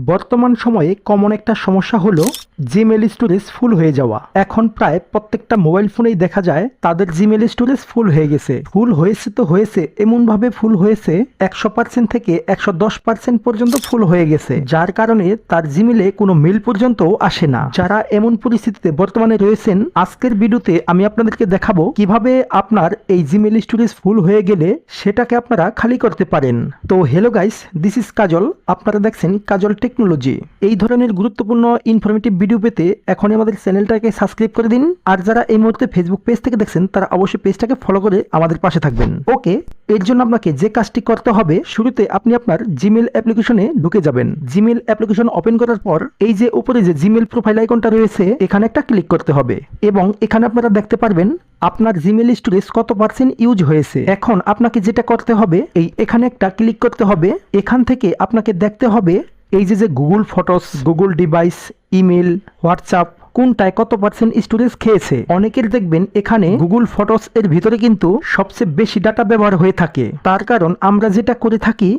বর্তমান সময়ে কমন একটা সমস্যা হলো জিমেল স্টোরেজ ফুল হয়ে যাওয়া। এখন প্রায় প্রত্যেকটা মোবাইল ফোনেই দেখা যায় তাদের জিমেল স্টোরেজ ফুল হয়ে গেছে। ফুল হয়েছে তো হয়েছে, এমনভাবে ফুল হয়েছে 100% থেকে 110% পর্যন্ত ফুল হয়ে গেছে, যার কারণে তার জিমেলে কোনো মেল পর্যন্ত আসে না। যারা এমন পরিস্থিতিতে বর্তমানে রয়েছেন, আজকের ভিডিওতে আমি আপনাদেরকে দেখাবো কিভাবে আপনার এই জিমেল স্টোরেজ ফুল হয়ে গেলে সেটাকে আপনারা খালি করতে পারেন। তো হ্যালো গাইস, দিস ইজ কাজল, আপনারা দেখছেন কাজল টেকনোলজি। এই ধরনের গুরুত্বপূর্ণ ইনফরমেটিভ ভিডিও পেতে এখনই আমাদের চ্যানেলটাকে সাবস্ক্রাইব করে দিন। আর যারা এই মুহূর্তে ফেসবুক পেজ থেকে দেখছেন তারা অবশ্যই পেজটাকে ফলো করে আমাদের পাশে থাকবেন। ওকে, এর জন্য আপনাকে যে কাজটি করতে হবে, শুরুতে আপনি আপনার জিমেল অ্যাপ্লিকেশনে ঢুকে যাবেন। জিমেল অ্যাপ্লিকেশন ওপেন করার পর এই যে উপরে যে জিমেল প্রোফাইল আইকনটা রয়েছে এখানে একটা ক্লিক করতে হবে এবং এখানে আপনারা দেখতে পারবেন আপনার জিমেল স্টোরেজ কত পার্সেন্ট ইউজ হয়েছে। এখন আপনাকে যেটা করতে হবে, এখানে একটা ক্লিক করতে হবে। এখান থেকে আপনাকে দেখতে হবে এই যে Google photos, Google device, email, WhatsApp কোনটায় কত পার্সেন্ট স্টোরেজ খেয়েছে। অনেকের দেখবেন এখানে গুগল ফটোস এর ভিতরে কিন্তু সবচেয়ে বেশি ডাটা ব্যবহার হয়ে থাকে। তার কারণ আমরা যেটা করে থাকি,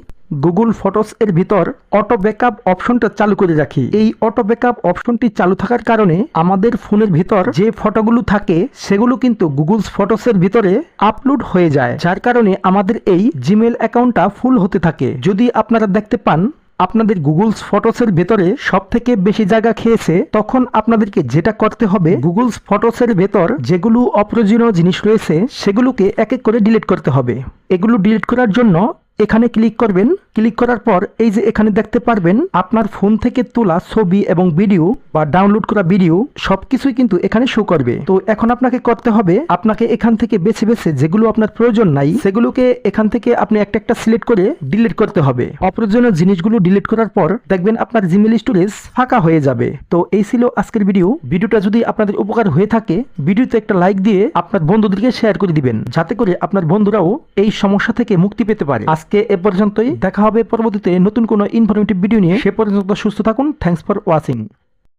গুগল ফটোস এর ভিতর অটো ব্যাকআপ অপশনটা চালু করে রাখি। এই অটো ব্যাকআপ অপশনটি চালু থাকার কারণে আমাদের ফোনের ভিতর যে ফটোগুলো থাকে সেগুলো কিন্তু গুগল ফটোস এর ভিতরে আপলোড হয়ে যায়, যার কারণে আমাদের এই জিমেল অ্যাকাউন্টটা ফুল হতে থাকে। যদি আপনারা দেখতে পান আপনাদের গুগল ফটোসের ভেতরে সব থেকে বেশি জায়গা খেয়েছে, তখন আপনাদেরকে যেটা করতে হবে, গুগল ফটোসের ভেতর যেগুলো অপ্রয়োজনীয় জিনিস রয়েছে সেগুলোকে এক এক করে ডিলিট করতে হবে। এগুলো ডিলিট করার জন্য এখানে ক্লিক করবেন। ক্লিক করার পর এই যে এখানে দেখতে পারবেন আপনার ফোন থেকে তোলা ছবি এবং ভিডিও বা ডাউনলোড করা ভিডিও সবকিছুই কিন্তু এখানে শো করবে। তো এখন আপনাকে করতে হবে, আপনাকে এখান থেকে বেছে বেছে যেগুলো আপনার প্রয়োজন নাই সেগুলোকে এখান থেকে আপনি একটা একটা সিলেক্ট করে ডিলিট করতে হবে। অপ্রয়োজনীয় জিনিসগুলো ডিলিট করার পর দেখবেন আপনার জিমেল স্টোরেজ ফাঁকা হয়ে যাবে। তো এই ছিল আজকের ভিডিওটা যদি আপনাদের উপকার হয়ে থাকে ভিডিওতে একটা লাইক দিয়ে আপনার বন্ধুদেরকে শেয়ার করে দিবেন, যাতে করে আপনার বন্ধুরাও এই সমস্যা থেকে মুক্তি পেতে পারে। আজকে এ পর্যন্তই, দেখা হবে পরবর্তীতে নতুন কোনো ইনফরমেটিভ ভিডিও নিয়ে। সে পর্যন্ত সুস্থ থাকুন। Thanks for watching.